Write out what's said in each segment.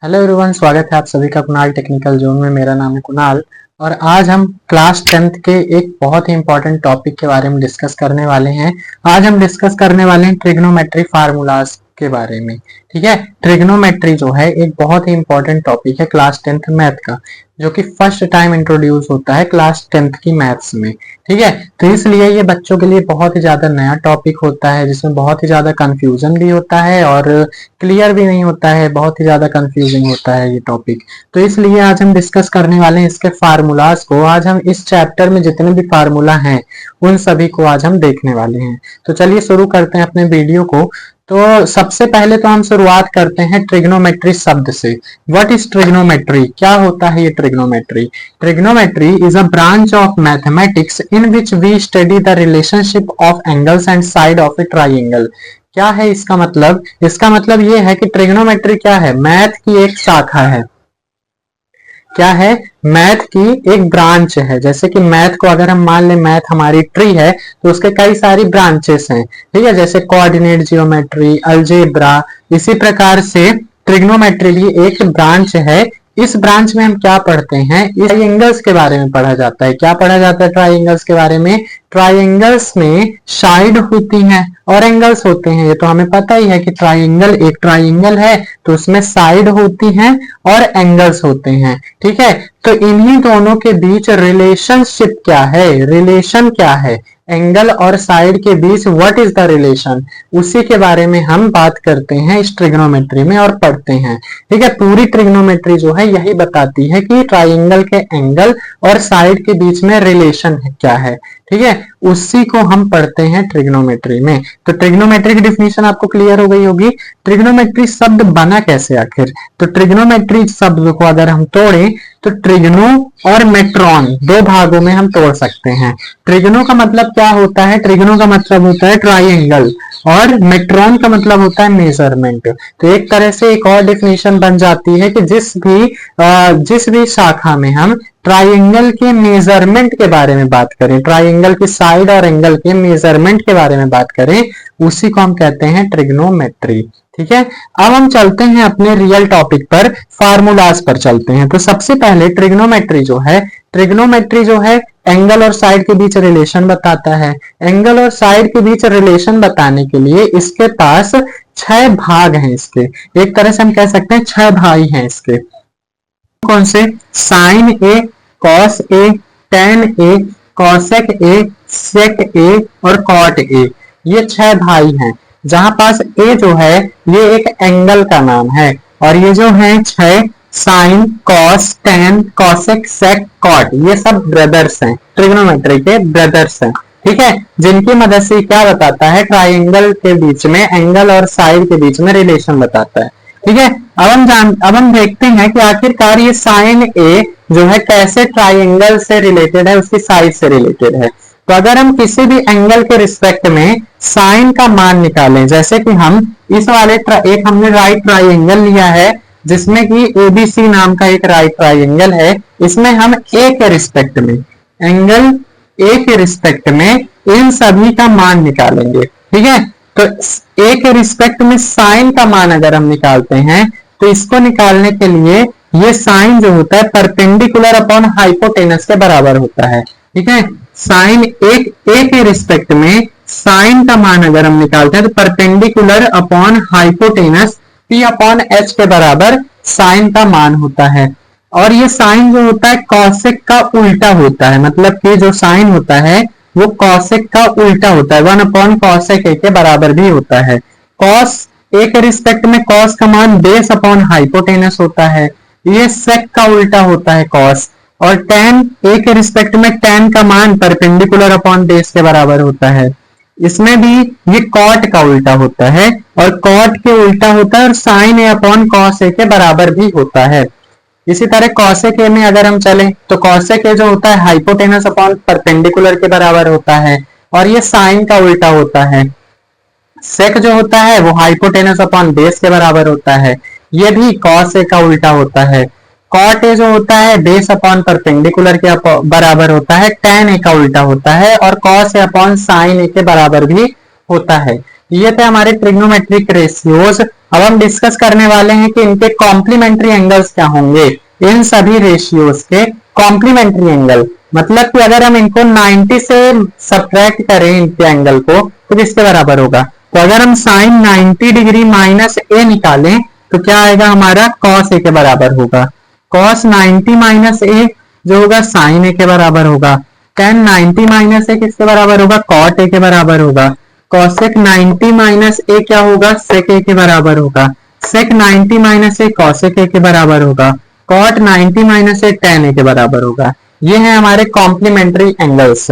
Hello everyone, स्वागत है आप सभी का कुणाल टेक्निकल जोन में। मेरा नाम है कुणाल और आज हम क्लास 10th के एक बहुत ही इंपॉर्टेंट टॉपिक के बारे में डिस्कस करने वाले हैं। आज हम डिस्कस करने वाले हैं ट्रिग्नोमेट्री फार्मूलाज के बारे में। ठीक है, ट्रिग्नोमेट्री जो है एक बहुत ही इंपॉर्टेंट टॉपिक है क्लास 10th मैथ का, जो कि फर्स्ट टाइम इंट्रोड्यूस होता है क्लास 10th की मैथ्स में। ठीक है, तो इसलिए ये बच्चों के लिए बहुत ही ज्यादा नया टॉपिक होता है, जिसमें बहुत ही ज्यादा कंफ्यूजन भी होता है और क्लियर भी नहीं होता है, बहुत ही ज्यादा कंफ्यूजिंग होता है ये टॉपिक। तो इसलिए आज हम डिस्कस करने वाले हैं इसके फार्मूलाज को। आज हम इस चैप्टर में जितने भी फार्मूला हैं उन सभी को आज हम देखने वाले हैं। तो चलिए शुरू करते हैं अपने वीडियो को। तो सबसे पहले तो हम शुरुआत करते हैं ट्रिग्नोमेट्री शब्द से। What is trigonometry? क्या होता है ये trigonometry? Trigonometry is a branch of mathematics in which we study the relationship of angles and side of a triangle. क्या है इसका मतलब? इसका मतलब ये है कि ट्रिग्नोमेट्री क्या है? मैथ की एक शाखा है। क्या है? मैथ की एक ब्रांच है। जैसे कि मैथ को अगर हम मान ले, मैथ हमारी ट्री है तो उसके कई सारी ब्रांचेस हैं। ठीक है, जैसे कोऑर्डिनेट जियोमेट्री, अलजेब्रा, इसी प्रकार से ट्रिग्नोमेट्री भी एक ब्रांच है। इस ब्रांच में हम क्या पढ़ते हैं? इस ट्राइंगल्स के बारे में पढ़ा जाता है। क्या पढ़ा जाता है ट्राइंगल्स के बारे में? ट्राइंगल्स में साइड होती हैं और एंगल्स होते हैं। ये तो हमें पता ही है कि ट्राइंगल एक ट्राइंगल है तो उसमें साइड होती हैं और एंगल्स होते हैं। ठीक है, तो इन्हीं दोनों के बीच रिलेशनशिप क्या है? रिलेशन क्या है एंगल और साइड के बीच? What is the relation? उसी के बारे में हम बात करते हैं इस ट्रिग्नोमेट्री में और पढ़ते हैं। ठीक है, पूरी ट्रिग्नोमेट्री जो है यही बताती है कि ट्राइंगल के एंगल और साइड के बीच में रिलेशन क्या है। ठीक है, उसी को हम पढ़ते हैं ट्रिग्नोमेट्री में। तो ट्रिग्नोमेट्री की डिफिनेशन आपको क्लियर हो गई होगी। ट्रिग्नोमेट्री शब्द बना कैसे आखिर? तो ट्रिग्नोमेट्री शब्द को अगर हम तोड़ें तो ट्रिग्नो और मेट्रॉन दो भागों में हम तोड़ सकते हैं। ट्रिग्नो का मतलब क्या होता है? ट्रिग्नो का मतलब होता है ट्राइंगल और मेट्रॉन का मतलब होता है मेजरमेंट। तो एक तरह से एक और डिफिनेशन बन जाती है कि जिस भी शाखा में हम ट्राइंगल के मेजरमेंट के बारे में बात करें, ट्राइंगल की साइड और एंगल के मेजरमेंट के बारे में बात करें, उसी को हम कहते हैं ट्रिग्नोमेट्री। ठीक है, अब हम चलते हैं अपने रियल टॉपिक पर, फार्मूलाज पर चलते हैं। तो सबसे पहले ट्रिग्नोमेट्री जो है एंगल और साइड के बीच रिलेशन बताता है। एंगल और साइड के बीच रिलेशन बताने के लिए इसके पास 6 भाग हैं। इसके एक तरह से हम कह सकते हैं 6 भाई हैं इसके। कौन से? Sine A, cos A, tan A, cosec A, sec A और कॉट ए। ये 6 भाई हैं, जहां पास ए जो है ये एक एंगल का नाम है और ये जो है 6 साइन, कॉस, टेन, कॉसेक, सेक, कॉट, ये सब ब्रदर्स हैं, ट्रिग्नोमेट्री के ब्रदर्स हैं। ठीक है, जिनकी मदद से क्या बताता है? ट्राइंगल के बीच में एंगल और साइड के बीच में रिलेशन बताता है। ठीक है, अब हम देखते हैं कि आखिरकार ये साइन ए जो है कैसे ट्राइंगल से रिलेटेड है, उसकी साइड से रिलेटेड है। तो अगर हम किसी भी एंगल के रिस्पेक्ट में साइन का मान निकालें, जैसे कि हम इस वाले एक हमने राइट ट्राइंगल लिया है जिसमें कि एबीसी नाम का एक राइट ट्राइंगल है। इसमें हम ए के रिस्पेक्ट में, एंगल ए के रिस्पेक्ट में इन सभी का मान निकालेंगे। ठीक है, तो ए के रिस्पेक्ट में साइन का मान अगर हम निकालते हैं तो इसको निकालने के लिए ये साइन जो होता है परपेंडिकुलर अपॉन हाइपोटेनस के बराबर होता है। ठीक है, साइन एक ए के रिस्पेक्ट में साइन का मान अगर हम निकालते हैं तो perpendicular upon hypotenuse P upon H के बराबर साइन का मान होता है। और ये साइन जो होता है कॉसेक का उल्टा होता है, मतलब कि जो साइन होता है वो कॉसेक का उल्टा होता है, 1 अपॉन कॉसेक ए के बराबर भी होता है। कॉस ए के रिस्पेक्ट में कॉस का मान बेस अपॉन हाइपोटेनस होता है, ये सेक का उल्टा होता है कॉस। और टेन ए के रिस्पेक्ट में टेन का मान परपेंडिकुलर अपॉन बेस के बराबर होता है। इसमें भी ये कॉट का उल्टा होता है और कॉट के उल्टा होता है और sign A upon cos A के बराबर भी होता है। इसी तरह कॉसेक ए में अगर हम चलें तो कॉसेक ए जो होता है हाइपोटेनस अपॉन परपेंडिकुलर के बराबर होता है और ये साइन का उल्टा होता है। सेक जो होता है वो हाइपोटेनस अपॉन बेस के बराबर होता है, ये भी कॉस ए का उल्टा होता है। कॉट ए जो होता है बेस अपॉन परपेंडिकुलर के बराबर होता है, टेन ए का उल्टा होता है और कॉस ए अपॉन साइन ए के बराबर भी होता है। ये थे हमारे ट्रिग्नोमेट्रिक रेशियोज अब हम डिस्कस करने वाले हैं कि इनके कॉम्प्लीमेंट्री एंगल्स क्या होंगे। इन सभी रेशियोज के कॉम्प्लीमेंट्री एंगल मतलब कि अगर हम इनको 90 से सब्ट्रैक्ट करें इनके एंगल को तो किसके बराबर होगा। तो अगर हम साइन 90 डिग्री माइनस ए निकालें तो क्या आएगा हमारा कॉस ए के बराबर होगा। कॉस 90 माइनस ए जो होगा साइन ए के बराबर होगा। टेन 90 माइनस ए किसके बराबर होगा, कॉट ए के बराबर होगा। कॉसेक 90 माइनस ए क्या होगा, सेक ए के बराबर होगा। सेक 90 माइनस ए कॉसेक ए के बराबर होगा। कॉट 90 माइनस ए टेन ए के बराबर होगा। ये है हमारे कॉम्प्लीमेंट्री एंगल्स।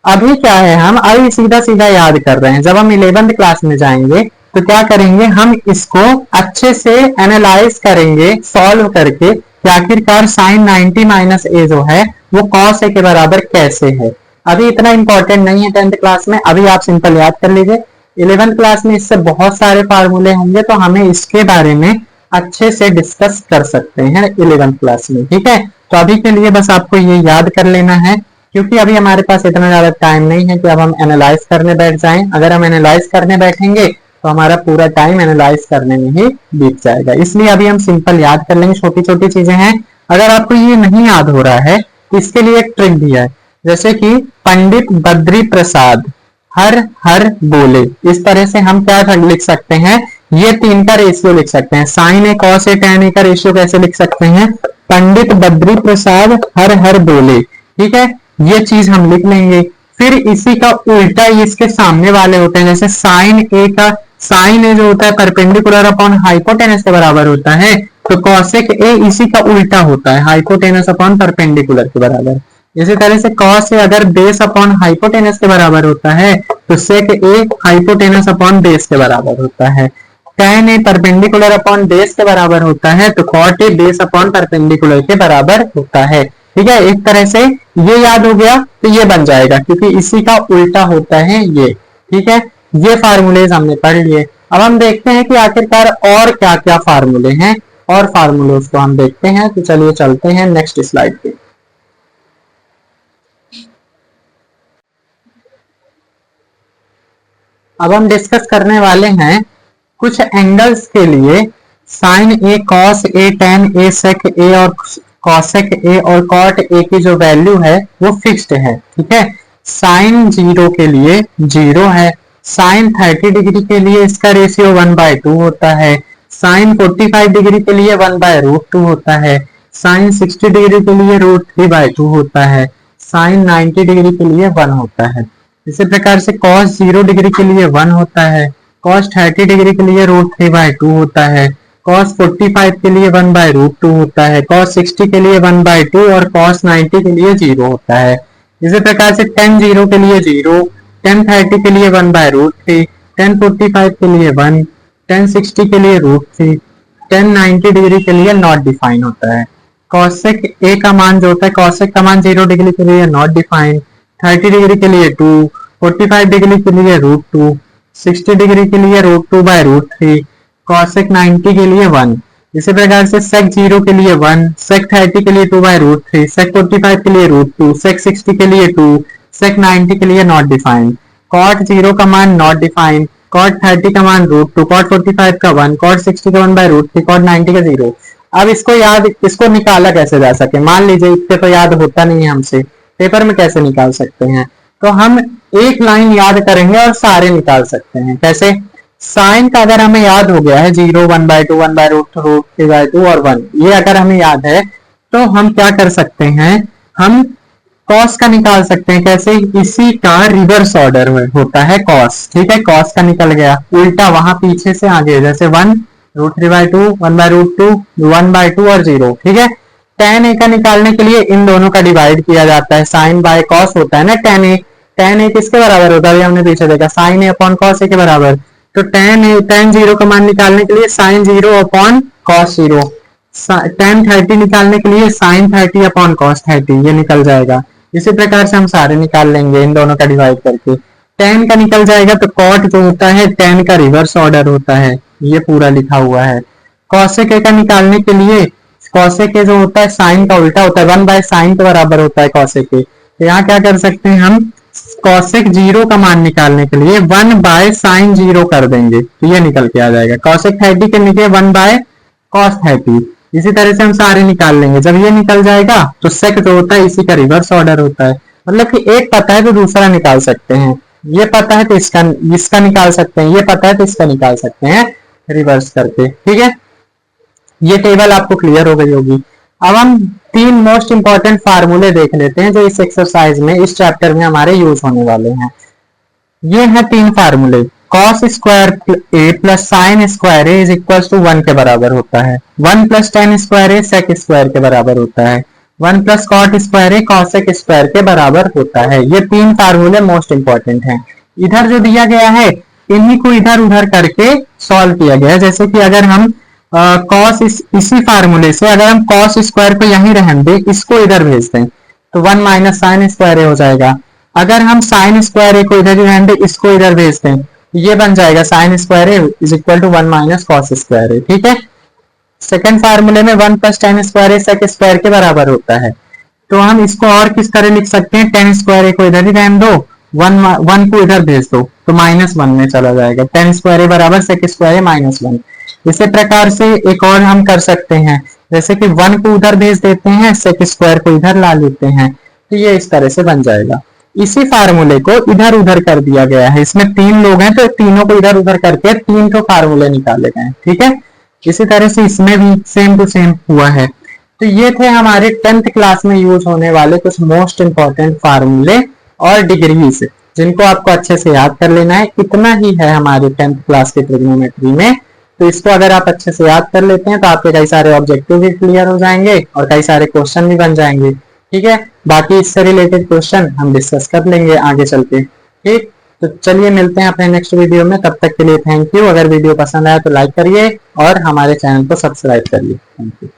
अभी क्या है, हम अभी सीधा सीधा याद कर रहे हैं। जब हम 11th क्लास में जाएंगे तो क्या करेंगे, हम इसको अच्छे से एनालाइज करेंगे सॉल्व करके कि आखिरकार साइन 90 माइनस ए जो है वो कॉस ए के बराबर कैसे है। अभी इतना इंपॉर्टेंट नहीं है 10th क्लास में, अभी आप सिंपल याद कर लीजिए। 11th क्लास में इससे बहुत सारे फार्मूले होंगे तो हमें इसके बारे में अच्छे से डिस्कस कर सकते हैं 11th क्लास में, ठीक है। तो अभी के लिए बस आपको ये याद कर लेना है, क्योंकि अभी हमारे पास इतना ज्यादा टाइम नहीं है कि अब हम एनालाइज करने बैठ जाएं। अगर हम एनालाइज करने बैठेंगे तो हमारा पूरा टाइम एनालाइज करने में ही बीत जाएगा, इसलिए अभी हम सिंपल याद कर लेंगे। छोटी छोटी चीजें हैं, अगर आपको ये नहीं याद हो रहा है तो इसके लिए एक ट्रिक भी है, जैसे कि पंडित बद्री प्रसाद हर हर बोले। इस तरह से हम क्या लिख सकते हैं, ये तीन का रेशियो लिख सकते हैं। Sign A cos A tan ए का रेशियो कैसे लिख सकते हैं, पंडित बद्री प्रसाद हर हर बोले, ठीक है। ये चीज हम लिख लेंगे। फिर इसी का उल्टा इसके सामने वाले होते हैं, जैसे साइन ए का साइन ए जो होता है परपेंडिकुलर अपॉन हाइपोटेनस के बराबर होता है, तो कॉसेक ए इसी का उल्टा होता है, हाइपोटेनस अपॉन परपेंडिकुलर के बराबर। इसी तरह से कॉस ए अगर बेस अपॉन हाइपोटेनस के बराबर होता है तो सेक ए हाइपोटेनस अपॉन बेस के बराबर होता है। tan ए परपेंडिकुलर अपॉन बेस के बराबर होता है तो cot ए बेस अपॉन परपेंडिकुलर के बराबर होता है, ठीक है। एक तरह से ये याद हो गया तो ये बन जाएगा, क्योंकि इसी का उल्टा होता है ये, ठीक है। ये फार्मूलेज हमने पढ़ लिए। अब हम देखते हैं कि आखिरकार और क्या क्या फार्मूले हैं, और फार्मूलोज को हम देखते हैं। तो चलिए चलते हैं नेक्स्ट स्लाइड पे। अब हम डिस्कस करने वाले हैं कुछ एंगल्स के लिए sign A cos A tan A sec A और कॉसेक ए और कॉट ए की जो वैल्यू है वो फिक्स्ड है, ठीक है। साइन 0 के लिए 0 है। साइन 30 डिग्री के लिए इसका रेशियो 1/2 होता है। साइन 45 डिग्री के लिए 1/√2 होता है। साइन 60 डिग्री के लिए √3/2 होता है। साइन 90 डिग्री के लिए 1 होता है। इसी प्रकार से cos 0 डिग्री के लिए 1 होता है। cos 30 डिग्री के लिए √3/2 होता है। cos 45 के लिए 1/√2 होता है। cos 60 के लिए 1/2 और cos 90 के लिए 0 होता है। इसी प्रकार से tan 0 के लिए 0, tan 30 के लिए 1/√3, tan 45 के लिए 1, tan 60 के लिए √3, tan 90 डिग्री के लिए नॉट डिफाइन होता है। cosec a का मान जो होता है, cosec का मान 0 डिग्री के लिए नॉट डिफाइंड, 30 डिग्री के लिए 2, 45 डिग्री के लिए √2, 60 डिग्री के लिए √2/√3, cosec 90 के लिए 1। इसी प्रकार से sec 0 के लिए 1, sec 30 के लिए 2/√3, sec 45 के लिए √2, sec 60 के लिए 2, sec 90 के लिए नॉट डिफाइंड। cot 0 का मान नॉट डिफाइंड, cot 30 का मान √2, cot 45 का 1, cot 60 का 1/√3, cot 90 का 0। अब इसको निकाला कैसे जा सके, मान लीजिए इतने तो याद होता नहीं है हमसे, पेपर में कैसे निकाल सकते हैं। तो हम एक लाइन याद करेंगे और सारे निकाल सकते हैं। कैसे, साइन का अगर हमें याद हो गया है 0, 1/2, 1/√3/2 और 1, ये अगर हमें याद है तो हम क्या कर सकते हैं, हम कॉस का निकाल सकते हैं। कैसे, इसी का रिवर्स ऑर्डर होता है कॉस, ठीक है। कॉस का निकल गया, उल्टा वहां पीछे से आगे, जैसे 1, √3/2, 1/√2, 1/2 और 0, ठीक है। tan a का निकालने के लिए इन दोनों का डिवाइड किया जाता है, साइन बाय कॉस होता है ना tan a। tan a किसके बराबर होता है, अभी हमने पीछे देखा, sine a upon cos a के बराबर। तो tan 0 का मान निकालने के लिए साइन 0 अपॉन कॉस 0, tan 30 निकालने के लिए साइन 30 अपॉन कॉस 30, ये निकल जाएगा। इसी प्रकार से हम सारे निकाल लेंगे इन दोनों का डिवाइड करके। tan का निकल जाएगा तो cot जो होता है tan का रिवर्स ऑर्डर होता है, ये पूरा लिखा हुआ है। cosec a का निकालने के लिए cosec जो होता है साइन का उल्टा होता है, 1/sin के बराबर होता है cosec। तो यहाँ क्या कर सकते हैं हम, कॉसेक जीरो का मान निकालने के लिए 1 बाय साइन जीरो कर देंगे तो ये निकल के आ जाएगा। कॉसेक 30 के नीचे 1 बाय कॉस 30। इसी तरह से हम सारे निकाल लेंगे। जब ये निकल जाएगा तो सेक जो होता है इसी का रिवर्स ऑर्डर होता है। मतलब कि एक पता है तो दूसरा निकाल सकते हैं, ये पता है तो इसका निकाल सकते हैं, ये पता है तो इसका निकाल सकते हैं रिवर्स करके। ठीक है, ये टेबल आपको क्लियर हो गई होगी। अब हम तीन मोस्ट इंपॉर्टेंट फार्मूले देख लेते हैं जो इस एक्सरसाइज में, इस चैप्टर में हमारे यूज होने वाले हैं। ये है तीन फार्मूले। Cos square A plus sine square A is equal to 1 के बराबर होता है। 1 plus tan square A sec square के बराबर होता है। 1 plus cot square A cosec square के बराबर होता है। ये तीन फार्मूले मोस्ट इंपॉर्टेंट हैं। इधर जो दिया गया है इन्हीं को इधर उधर करके सॉल्व किया गया है। जैसे कि अगर हम कॉस इसी फार्मूले से अगर हम कॉस स्क्वायर को यहीं रहने दें, इसको इधर भेज दें तो 1 माइनस साइन स्क्वायर ए हो जाएगा। अगर हम साइन स्क्वायर ए को इधर ही रहने दें, इसको इधर भेज दें, ये बन जाएगा sine square A is equal to 1 minus cos square A. ठीक है, सेकेंड फार्मूले में 1 plus tan square A sec square के बराबर होता है। तो हम इसको और किस तरह लिख सकते हैं, टेन स्क्वायर ए को इधर ही रहने दो, 1 को इधर भेज दो तो -1 में चला जाएगा। टेन स्क्वायर ए बराबर सेक स्क्वायर ए -1। इसी प्रकार से एक और हम कर सकते हैं, जैसे कि 1 को उधर भेज देते हैं, सेक स्क्वायर को इधर ला लेते हैं, तो ये इस तरह से बन जाएगा। इसी फार्मूले को इधर उधर कर दिया गया है। इसमें तीन लोग हैं तो तीनों को इधर उधर करके तीन तो फार्मूले निकाले गए। ठीक है, इसी तरह से इसमें भी सेम टू सेम हुआ है। तो ये थे हमारे 10th क्लास में यूज होने वाले कुछ मोस्ट इंपॉर्टेंट फार्मूले और डिग्रीज, जिनको आपको अच्छे से याद कर लेना है। इतना ही है हमारे 10th क्लास के ट्रिग्नोमेट्री में। तो इसको अगर आप अच्छे से याद कर लेते हैं तो आपके कई सारे ऑब्जेक्टिव भी क्लियर हो जाएंगे और कई सारे क्वेश्चन भी बन जाएंगे। ठीक है, बाकी इससे रिलेटेड क्वेश्चन हम डिस्कस कर लेंगे आगे चल के। ठीक, तो चलिए मिलते हैं अपने नेक्स्ट वीडियो में। तब तक के लिए थैंक यू। अगर वीडियो पसंद आया तो लाइक करिए और हमारे चैनल को सब्सक्राइब करिए। Thank you.